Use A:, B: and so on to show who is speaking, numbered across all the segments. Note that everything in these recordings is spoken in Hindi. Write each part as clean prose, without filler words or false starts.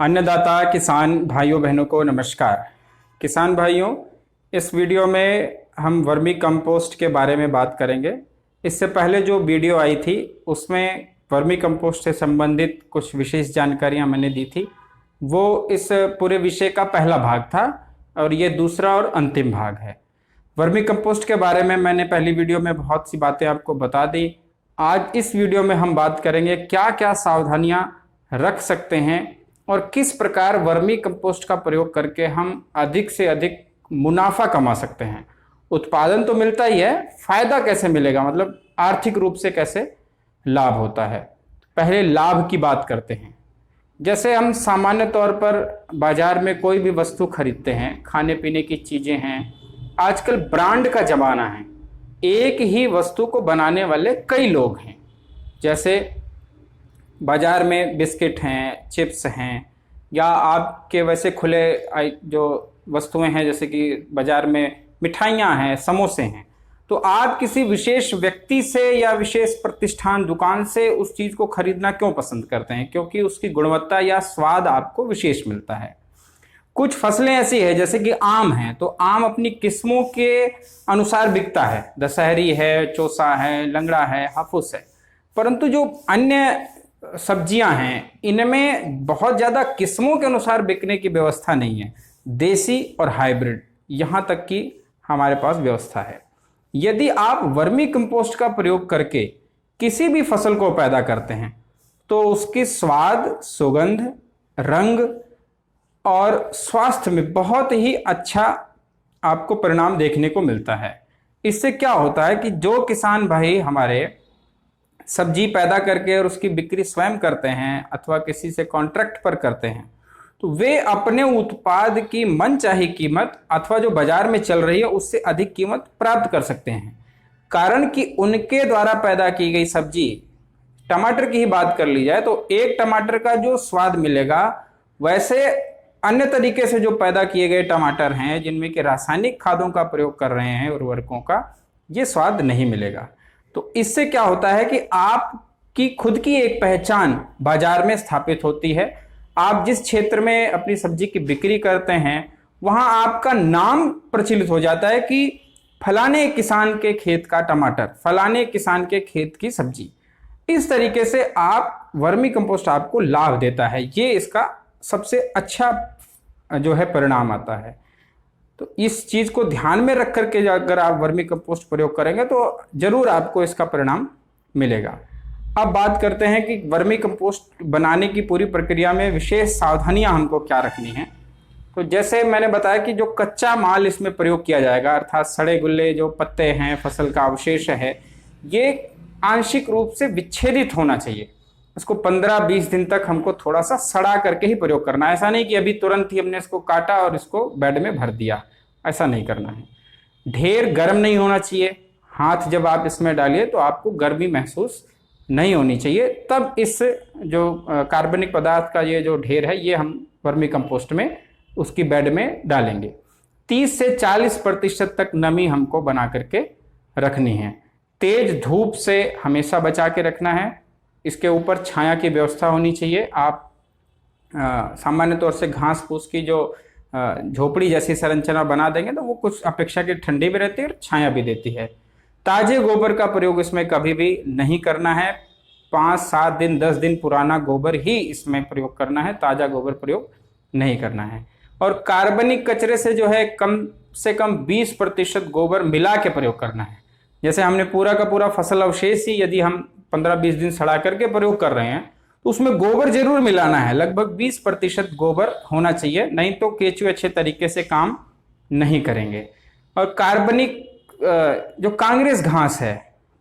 A: अन्नदाता किसान भाइयों बहनों को नमस्कार। किसान भाइयों, इस वीडियो में हम वर्मी कंपोस्ट के बारे में बात करेंगे। इससे पहले जो वीडियो आई थी उसमें वर्मी कंपोस्ट से संबंधित कुछ विशेष जानकारियां मैंने दी थी। वो इस पूरे विषय का पहला भाग था और ये दूसरा और अंतिम भाग है। वर्मी कंपोस्ट के बारे में मैंने पहली वीडियो में बहुत सी बातें आपको बता दी। आज इस वीडियो में हम बात करेंगे क्या क्या सावधानियां रख सकते हैं और किस प्रकार वर्मी कंपोस्ट का प्रयोग करके हम अधिक से अधिक मुनाफा कमा सकते हैं। उत्पादन तो मिलता ही है, फायदा कैसे मिलेगा, मतलब आर्थिक रूप से कैसे लाभ होता है। पहले लाभ की बात करते हैं। जैसे हम सामान्य तौर पर बाजार में कोई भी वस्तु खरीदते हैं, खाने पीने की चीजें हैं, आजकल ब्रांड का जमाना है। एक ही वस्तु को बनाने वाले कई लोग हैं। जैसे बाजार में बिस्किट हैं, चिप्स हैं, या आपके वैसे खुले जो वस्तुएं हैं जैसे कि बाजार में मिठाइयाँ हैं, समोसे हैं, तो आप किसी विशेष व्यक्ति से या विशेष प्रतिष्ठान दुकान से उस चीज़ को खरीदना क्यों पसंद करते हैं? क्योंकि उसकी गुणवत्ता या स्वाद आपको विशेष मिलता है। कुछ फसलें ऐसी है जैसे कि आम है, तो आम अपनी किस्मों के अनुसार बिकता है। दशहरी है, चौसा है, लंगड़ा है, हाफूस है। परंतु जो अन्य सब्जियां हैं इनमें बहुत ज़्यादा किस्मों के अनुसार बिकने की व्यवस्था नहीं है। देसी और हाइब्रिड यहाँ तक की हमारे पास व्यवस्था है। यदि आप वर्मी कंपोस्ट का प्रयोग करके किसी भी फसल को पैदा करते हैं तो उसकी स्वाद, सुगंध, रंग और स्वास्थ्य में बहुत ही अच्छा आपको परिणाम देखने को मिलता है। इससे क्या होता है कि जो किसान भाई हमारे सब्जी पैदा करके और उसकी बिक्री स्वयं करते हैं अथवा किसी से कॉन्ट्रैक्ट पर करते हैं, तो वे अपने उत्पाद की मनचाही कीमत अथवा जो बाजार में चल रही है उससे अधिक कीमत प्राप्त कर सकते हैं। कारण कि उनके द्वारा पैदा की गई सब्जी, टमाटर की ही बात कर ली जाए तो एक टमाटर का जो स्वाद मिलेगा वैसे अन्य तरीके से जो पैदा किए गए टमाटर हैं जिनमें कि रासायनिक खादों का प्रयोग कर रहे हैं, उर्वरकों का, ये स्वाद नहीं मिलेगा। तो इससे क्या होता है कि आपकी खुद की एक पहचान बाजार में स्थापित होती है। आप जिस क्षेत्र में अपनी सब्जी की बिक्री करते हैं वहां आपका नाम प्रचलित हो जाता है कि फलाने किसान के खेत का टमाटर, फलाने किसान के खेत की सब्जी। इस तरीके से आप वर्मी कंपोस्ट आपको लाभ देता है। ये इसका सबसे अच्छा जो है परिणाम आता है। तो इस चीज को ध्यान में रख करके अगर आप वर्मी कंपोस्ट प्रयोग करेंगे तो जरूर आपको इसका परिणाम मिलेगा। अब बात करते हैं कि वर्मी कंपोस्ट बनाने की पूरी प्रक्रिया में विशेष सावधानियां हमको क्या रखनी है। तो जैसे मैंने बताया कि जो कच्चा माल इसमें प्रयोग किया जाएगा, अर्थात सड़े गुल्ले जो पत्ते हैं, फसल का अवशेष है, ये आंशिक रूप से विच्छेदित होना चाहिए। इसको 15-20 दिन तक हमको थोड़ा सा सड़ा करके ही प्रयोग करना है। ऐसा नहीं कि अभी तुरंत ही हमने इसको काटा और इसको बेड में भर दिया, ऐसा नहीं करना है। ढेर गर्म नहीं होना चाहिए। हाथ जब आप इसमें डालिए तो आपको गर्मी महसूस नहीं होनी चाहिए। तब इस जो कार्बनिक पदार्थ का ये जो ढेर है ये हम वर्मी कंपोस्ट में उसकी बेड में डालेंगे। 30 से 40% तक नमी हमको बना करके रखनी है। तेज धूप से हमेशा बचा के रखना है। इसके ऊपर छाया की व्यवस्था होनी चाहिए। आप सामान्य तौर से घास फूस की जो झोपड़ी जैसी संरचना बना देंगे तो वो कुछ अपेक्षा की ठंडी भी रहती है और छाया भी देती है। ताजे गोबर का प्रयोग इसमें कभी भी नहीं करना है। 5-7 दिन 10 दिन पुराना गोबर ही इसमें प्रयोग करना है, ताजा गोबर प्रयोग नहीं करना है। और कार्बनिक कचरे से जो है कम से कम 20% गोबर मिला के प्रयोग करना है। जैसे हमने पूरा का पूरा फसल अवशेष ही यदि हम 15-20 दिन सड़ा करके प्रयोग कर रहे हैं तो उसमें गोबर जरूर मिलाना है। लगभग 20% गोबर होना चाहिए, नहीं तो केंचुए अच्छे तरीके से काम नहीं करेंगे। और कार्बनिक जो कांग्रेस घास है,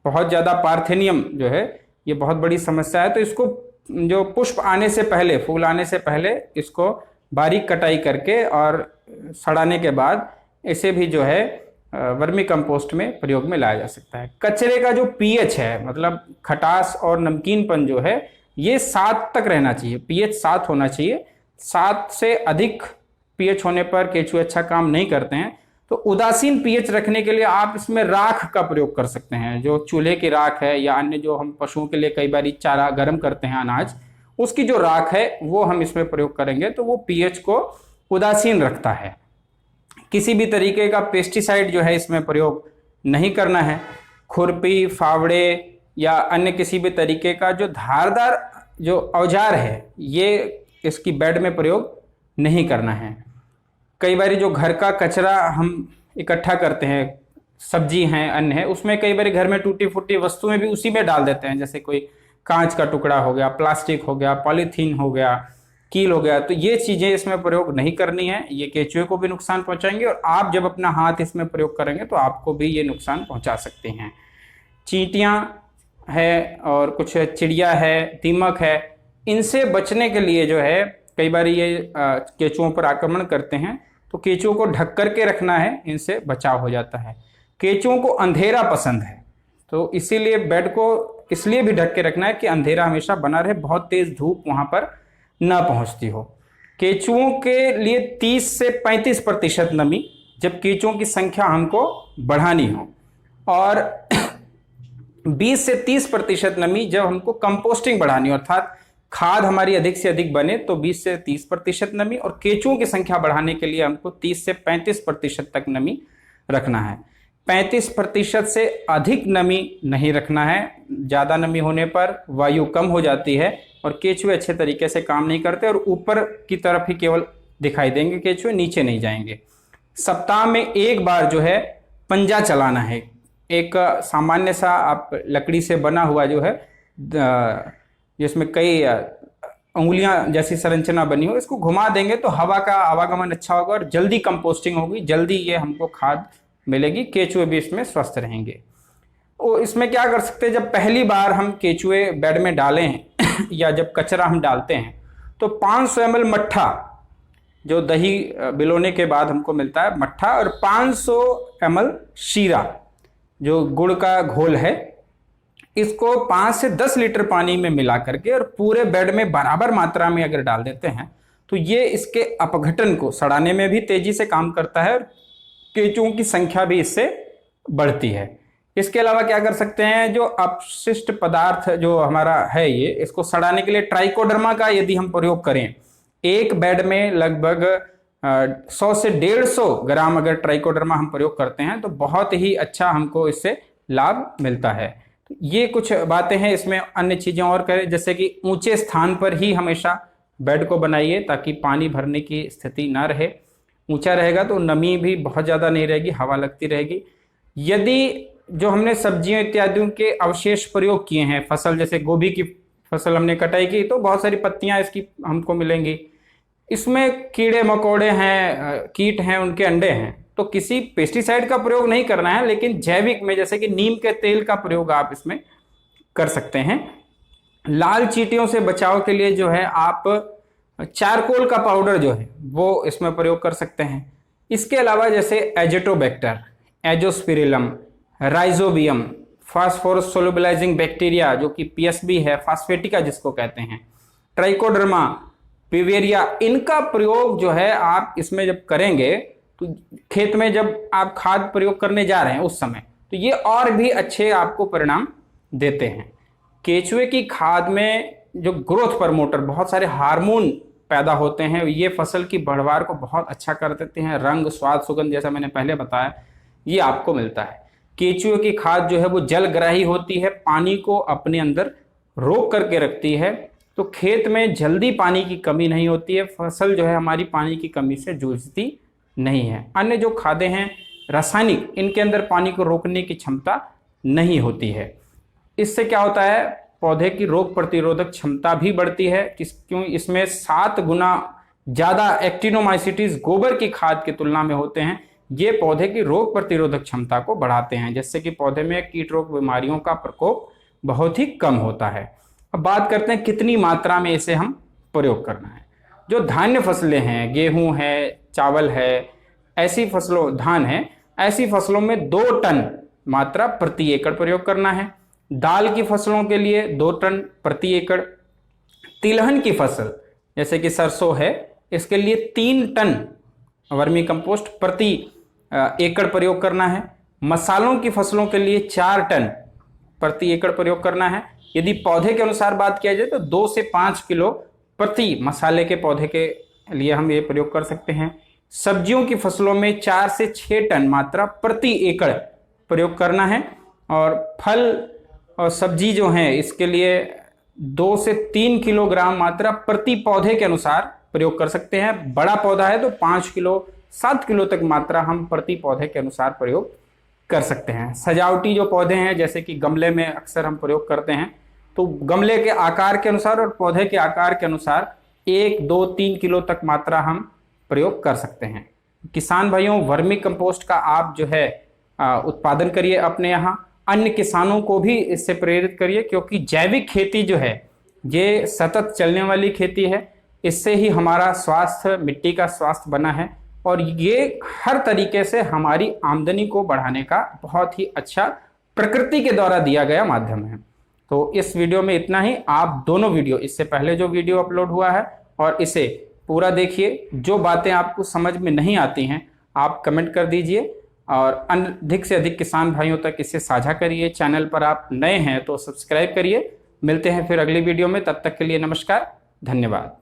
A: बहुत ज़्यादा पार्थेनियम जो है, ये बहुत बड़ी समस्या है। तो इसको जो पुष्प आने से पहले, फूल आने से पहले इसको बारीक कटाई करके और सड़ाने के बाद इसे भी जो है वर्मी कंपोस्ट में प्रयोग में लाया जा सकता है। कचरे का जो पीएच है, मतलब खटास और नमकीनपन जो है, ये 7 तक रहना चाहिए। पीएच 7 होना चाहिए। 7 से अधिक पीएच होने पर केंचुए अच्छा काम नहीं करते हैं। तो उदासीन पीएच रखने के लिए आप इसमें राख का प्रयोग कर सकते हैं। जो चूल्हे की राख है या अन्य जो हम पशुओं के लिए कई बार चारा गर्म करते हैं, अनाज, उसकी जो राख है वो हम इसमें प्रयोग करेंगे तो वो पीएच को उदासीन रखता है। किसी भी तरीके का पेस्टिसाइड जो है इसमें प्रयोग नहीं करना है। खुरपी, फावड़े या अन्य किसी भी तरीके का जो धारदार जो औजार है ये इसकी बेड में प्रयोग नहीं करना है। कई बार जो घर का कचरा हम इकट्ठा करते हैं, सब्जी हैं, अन्न है, उसमें कई बार घर में टूटी फूटी वस्तुएं भी उसी में डाल देते हैं, जैसे कोई कांच का टुकड़ा हो गया, प्लास्टिक हो गया, पॉलीथीन हो गया, कील हो गया, तो ये चीजें इसमें प्रयोग नहीं करनी है। ये केंचुए को भी नुकसान पहुंचाएंगे और आप जब अपना हाथ इसमें प्रयोग करेंगे तो आपको भी ये नुकसान पहुंचा सकते हैं। चींटियां है और कुछ चिड़िया है, दीमक है, इनसे बचने के लिए जो है कई बार ये केंचुओं पर आक्रमण करते हैं, तो केंचुओं को ढक करके रखना है, इनसे बचाव हो जाता है। केंचुओं को अंधेरा पसंद है, तो इसीलिए बेड को इसलिए भी ढक के रखना है कि अंधेरा हमेशा बना रहे, बहुत तेज धूप वहां पर न पहुंचती हो। केंचुओं के लिए 30 से 35% नमी जब केंचुओं की संख्या हमको बढ़ानी हो, और 20 से 30% नमी जब हमको कंपोस्टिंग बढ़ानी हो, अर्थात खाद हमारी अधिक से अधिक बने तो 20 से 30% नमी, और केंचुओं की संख्या बढ़ाने के लिए हमको 30 से 35% तक नमी रखना है। 35% से अधिक नमी नहीं रखना है। ज़्यादा नमी होने पर वायु कम हो जाती है और केंचुए अच्छे तरीके से काम नहीं करते और ऊपर की तरफ ही केवल दिखाई देंगे केंचुए, नीचे नहीं जाएंगे। सप्ताह में एक बार जो है पंजा चलाना है। एक सामान्य सा आप लकड़ी से बना हुआ जो है जिसमें कई उंगलियां जैसी संरचना बनी हो, इसको घुमा देंगे तो हवा का आवागमन अच्छा होगा और जल्दी कंपोस्टिंग होगी, जल्दी ये हमको खाद मिलेगी, केंचुए भी इसमें स्वस्थ रहेंगे। और इसमें क्या कर सकते हैं, जब पहली बार हम केंचुए बेड में डालें हैं या जब कचरा हम डालते हैं तो 500 ml मट्ठा, जो दही बिलोने के बाद हमको मिलता है मट्ठा, और 500 ml शीरा जो गुड़ का घोल है, इसको 5 से 10 लीटर पानी में मिला करके और पूरे बेड में बराबर मात्रा में अगर डाल देते हैं तो ये इसके अपघटन को सड़ाने में भी तेजी से काम करता है और केंचुओं की संख्या भी इससे बढ़ती है। इसके अलावा क्या कर सकते हैं, जो अपशिष्ट पदार्थ जो हमारा है ये, इसको सड़ाने के लिए ट्राइकोडर्मा का यदि हम प्रयोग करें, एक बेड में लगभग 100 से 150 ग्राम अगर ट्राइकोडर्मा हम प्रयोग करते हैं तो बहुत ही अच्छा हमको इससे लाभ मिलता है। तो ये कुछ बातें हैं। इसमें अन्य चीजें और करें, जैसे कि ऊंचे स्थान पर ही हमेशा बेड को बनाइए ताकि पानी भरने की स्थिति ना रहे। ऊंचा रहेगा तो नमी भी बहुत ज़्यादा नहीं रहेगी, हवा लगती रहेगी। यदि जो हमने सब्जियों इत्यादियों के अवशेष प्रयोग किए हैं, फसल जैसे गोभी की फसल हमने कटाई की तो बहुत सारी पत्तियां इसकी हमको मिलेंगी, इसमें कीड़े मकोड़े हैं, कीट हैं, उनके अंडे हैं, तो किसी पेस्टिसाइड का प्रयोग नहीं करना है, लेकिन जैविक में जैसे कि नीम के तेल का प्रयोग आप इसमें कर सकते हैं। लाल चींटियों से बचाव के लिए जो है आप चारकोल का पाउडर जो है वो इसमें प्रयोग कर सकते हैं। इसके अलावा जैसे Azotobacter, Azospirillum, rhizobium, phosphorus solubilising bacteria जो कि पीएसबी है, फास्फेटिका जिसको कहते हैं, ट्राइकोडर्मा, पिवेरिया, इनका प्रयोग जो है आप इसमें जब करेंगे तो खेत में जब आप खाद प्रयोग करने जा रहे हैं उस समय तो ये और भी अच्छे आपको परिणाम देते हैं। केंचुए की खाद में जो ग्रोथ प्रमोटर, बहुत सारे हार्मोन पैदा होते हैं, ये फसल की बढ़वार को बहुत अच्छा कर देते हैं। रंग, स्वाद, सुगंध जैसा मैंने पहले बताया ये आपको मिलता है। केंचुए की खाद जो है वो जलग्राही होती है, पानी को अपने अंदर रोक करके रखती है, तो खेत में जल्दी पानी की कमी नहीं होती है, फसल जो है हमारी पानी की कमी से जूझती नहीं है। अन्य जो खादें हैं रासायनिक, इनके अंदर पानी को रोकने की क्षमता नहीं होती है। इससे क्या होता है, पौधे की रोग प्रतिरोधक क्षमता भी बढ़ती है, क्यों इसमें 7 गुना ज़्यादा एक्टिनोमाइसिटीज गोबर की खाद की तुलना में होते हैं। ये पौधे की रोग प्रतिरोधक क्षमता को बढ़ाते हैं, जिससे कि पौधे में कीट रोग बीमारियों का प्रकोप बहुत ही कम होता है। अब बात करते हैं कितनी मात्रा में इसे हम प्रयोग करना है। जो धान्य फसलें हैं, गेहूं है, चावल है, ऐसी फसलों, धान है, ऐसी फसलों में 2 टन मात्रा प्रति एकड़ प्रयोग करना है। दाल की फसलों के लिए 2 टन प्रति एकड़। तिलहन की फसल जैसे कि सरसों है, इसके लिए 3 टन वर्मी कंपोस्ट प्रति एकड़ प्रयोग करना है। मसालों की फसलों के लिए 4 टन प्रति एकड़ प्रयोग करना है। यदि पौधे के अनुसार बात किया जाए तो 2 से 5 किलो प्रति मसाले के पौधे के लिए हम ये प्रयोग कर सकते हैं। सब्जियों की फसलों में 4 से 6 टन मात्रा प्रति एकड़ प्रयोग करना है। और फल और सब्जी जो है इसके लिए 2 से 3 किलोग्राम मात्रा प्रति पौधे के अनुसार प्रयोग कर सकते हैं। बड़ा पौधा है तो 5 किलो 7 किलो तक मात्रा हम प्रति पौधे के अनुसार प्रयोग कर सकते हैं। सजावटी जो पौधे हैं जैसे कि गमले में अक्सर हम प्रयोग करते हैं, तो गमले के आकार के अनुसार और पौधे के आकार के अनुसार 1, 2, 3 किलो तक मात्रा हम प्रयोग कर सकते हैं। किसान भाइयों, वर्मी कंपोस्ट का आप जो है उत्पादन करिए अपने यहाँ, अन्य किसानों को भी इससे प्रेरित करिए, क्योंकि जैविक खेती जो है ये सतत चलने वाली खेती है। इससे ही हमारा स्वास्थ्य, मिट्टी का स्वास्थ्य बना है और ये हर तरीके से हमारी आमदनी को बढ़ाने का बहुत ही अच्छा प्रकृति के द्वारा दिया गया माध्यम है। तो इस वीडियो में इतना ही। आप दोनों वीडियो, इससे पहले जो वीडियो अपलोड हुआ है और इसे पूरा देखिए। जो बातें आपको समझ में नहीं आती हैं आप कमेंट कर दीजिए और अधिक से अधिक किसान भाइयों तक इसे साझा करिए। चैनल पर आप नए हैं तो सब्सक्राइब करिए। मिलते हैं फिर अगली वीडियो में, तब तक के लिए नमस्कार, धन्यवाद।